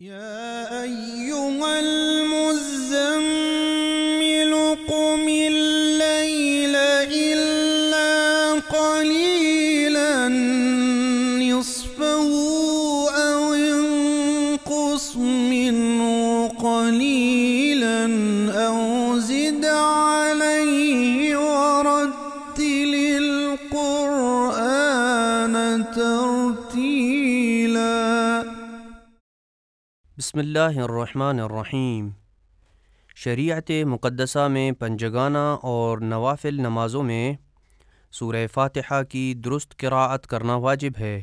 يا أيها المزمل قم الليل إلا قليلا نصفه أو انقص منه قليلا أو زد عليه ورتل القرآن ترتيلا۔ بسم اللہ الرحمن الرحیم۔ شریعت مقدسہ میں پنجگانہ اور نوافل نمازوں میں سورہ فاتحہ کی درست قراءت کرنا واجب ہے،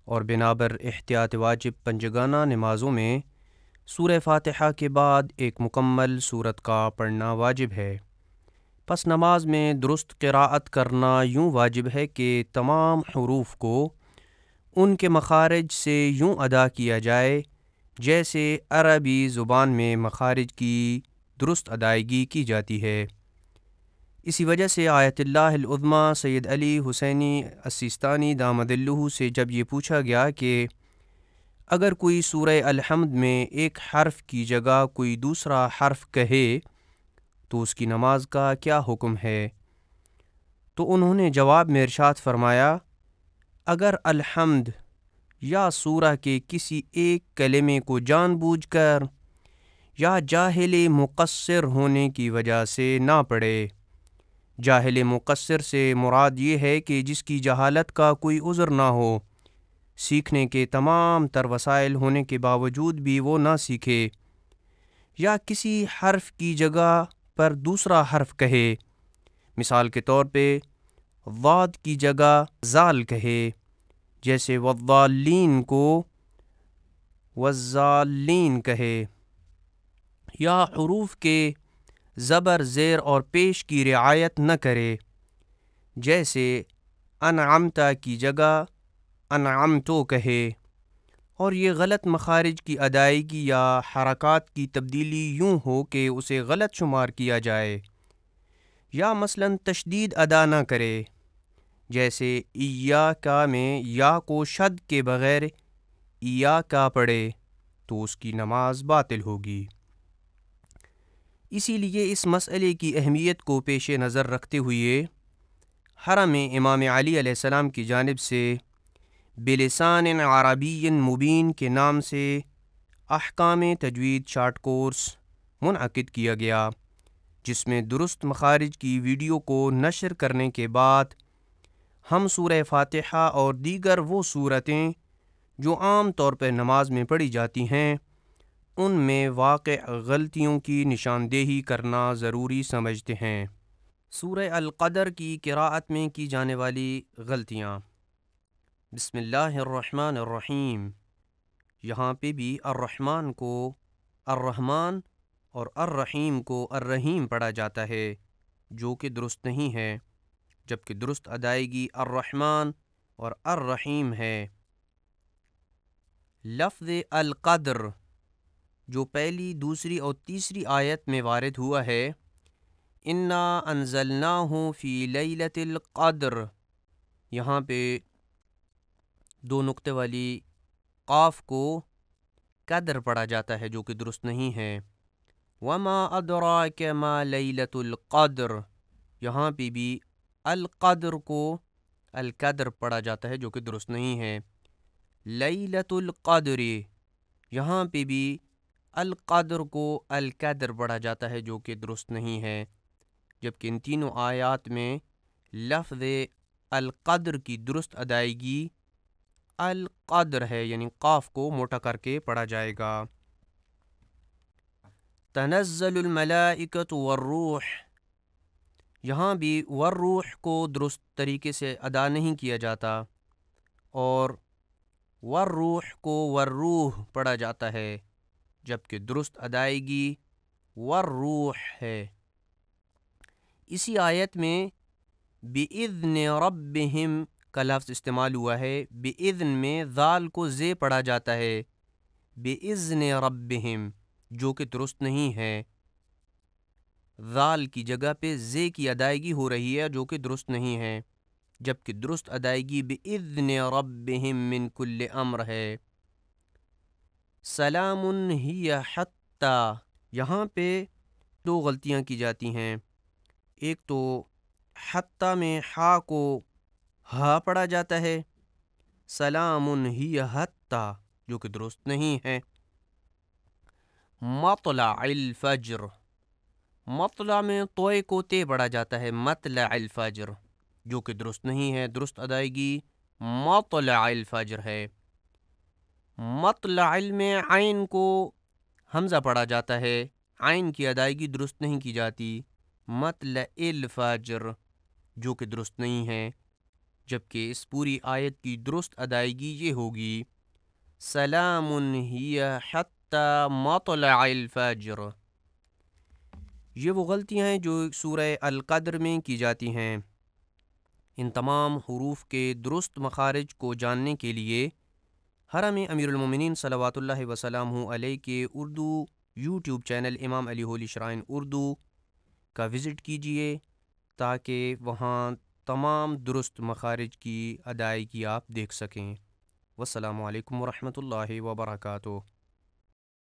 اور بنابر احتیاط واجب پنجگانہ نمازوں میں سورہ فاتحہ کے بعد ایک مکمل سورت کا پڑھنا واجب ہے۔ پس نماز میں درست قراءت کرنا یوں واجب ہے کہ تمام حروف کو ان کے مخارج سے یوں ادا کیا جائے جیسے عربی زبان میں مخارج کی درست ادائیگی کی جاتی ہے۔ اسی وجہ سے آیت اللہ العظمیٰ سید علی حسینی السیستانی دامد اللہ سے جب یہ پوچھا گیا کہ اگر کوئی سورہ الحمد میں ایک حرف کی جگہ کوئی دوسرا حرف کہے تو اس کی نماز کا کیا حکم ہے، تو انہوں نے جواب میں ارشاد فرمایا، اگر الحمد یا سورہ کے کسی ایک کلمے کو جان بوجھ کر یا جاہل مقصر ہونے کی وجہ سے نہ پڑھے۔ جاہل مقصر سے مراد یہ ہے کہ جس کی جہالت کا کوئی عذر نہ ہو، سیکھنے کے تمام تر وسائل ہونے کے باوجود بھی وہ نہ سیکھے، یا کسی حرف کی جگہ پر دوسرا حرف کہے، مثال کے طور پہ ضاد کی جگہ زال کہے، جیسے والضالین کو والضالین کہے، یا حروف کے زبر زیر اور پیش کی رعایت نہ کرے، جیسے انعمت کی جگہ انعمتو کہے، اور یہ غلط مخارج کی ادائیگی یا حرکات کی تبدیلی یوں ہو کہ اسے غلط شمار کیا جائے، یا مثلاً تشدید ادا نہ کرے، جیسے ایاکا میں یا کو شد کے بغیر ایاکا پڑھے تو اس کی نماز باطل ہوگی۔ اسی لیے اس مسئلے کی اہمیت کو پیش نظر رکھتے ہوئے حرم امام علی علیہ السلام کی جانب سے بلسان عربی مبین کے نام سے احکام تجوید شارٹ کورس منعقد کیا گیا، جس میں درست مخارج کی ویڈیو کو نشر کرنے کے بعد ہم سورہ فاتحہ اور دیگر وہ سورتیں جو عام طور پر نماز میں پڑھی جاتی ہیں ان میں واقع غلطیوں کی نشاندہی کرنا ضروری سمجھتے ہیں۔ سورہ القدر کی قراءت میں کی جانے والی غلطیاں۔ بسم اللہ الرحمن الرحیم، یہاں پہ بھی الرحمن کو الرحمن اور الرحیم کو الرحیم پڑھا جاتا ہے، جو کہ درست نہیں ہے، جبکہ درست ادائیگی الرحمن اور الرحیم ہے۔ لفظ القدر جو پہلی، دوسری اور تیسری آیت میں وارد ہوا ہے، انا انزلناہ فی لیلۃ القدر، یہاں پہ دو نقطے والی قاف کو قدر پڑھا جاتا ہے، جو کہ درست نہیں ہے۔ وما ادراک ما لیلۃ القدر، یہاں پہ بھی القدر کو القدر پڑھا جاتا ہے، جو کہ درست نہیں ہے۔ لیلۃ القدر، یہاں پہ بھی القدر کو القدر پڑھا جاتا ہے، جو کہ درست نہیں ہے، جبکہ ان تینوں آیات میں لفظ القدر کی درست ادائیگی القدر ہے، یعنی قاف کو موٹا کر کے پڑھا جائے گا۔ تنزل الملائکۃ والروح، یہاں بھی والروح کو درست طریقے سے ادا نہیں کیا جاتا، اور والروح کو والروح پڑھا جاتا ہے، جبکہ درست ادائیگی والروح ہے۔ اسی آیت میں بِإِذْنِ رَبِّهِمْ کا لفظ استعمال ہوا ہے، بِإِذْن میں ذال کو زے پڑھا جاتا ہے، بِإِذْنِ رَبِّهِمْ، جو کہ درست نہیں ہے، ذال کی جگہ پہ زے کی ادائیگی ہو رہی ہے، جو کہ درست نہیں ہے، جبکہ درست ادائیگی بِإِذْنِ رَبِّهِمْ مِنْ كُلِّ أَمْرٍ ہے۔ سلام ہی حتی، یہاں پہ دو غلطیاں کی جاتی ہیں. ایک تو حتی میں ہا کو ہا پڑھا جاتا ہے، سلام ہی حتی جو کہ درست نہیں ہے. مطلع الفجر، مطلع میں توئے کو تے پڑھا جاتا ہے، مطلع الفجر جو کہ درست نہیں ہے. درست ادائیگی مطلع الفجر ہے. مطلع میں عین کو حمزہ پڑھا جاتا ہے، عین کی ادائیگی درست نہیں کی جاتی. مطلع الفجر جو کہ درست نہیں ہے، جبکہ اس پوری آیت کی درست ادائیگی یہ ہوگی سلام ہی حتی مطلع الفجر. یہ وہ غلطیاں ہیں جو سورہ القدر میں کی جاتی ہیں. ان تمام حروف کے درست مخارج کو جاننے کے لیے حرم امیر المومنین صلوات اللہ وسلامہ علیہ کے اردو یوٹیوب چینل امام علی ہولی شرائن اردو کا وزٹ کیجئے، تاکہ وہاں تمام درست مخارج کی ادائیگی آپ دیکھ سکیں. والسلام علیکم ورحمۃ اللہ وبرکاتہ.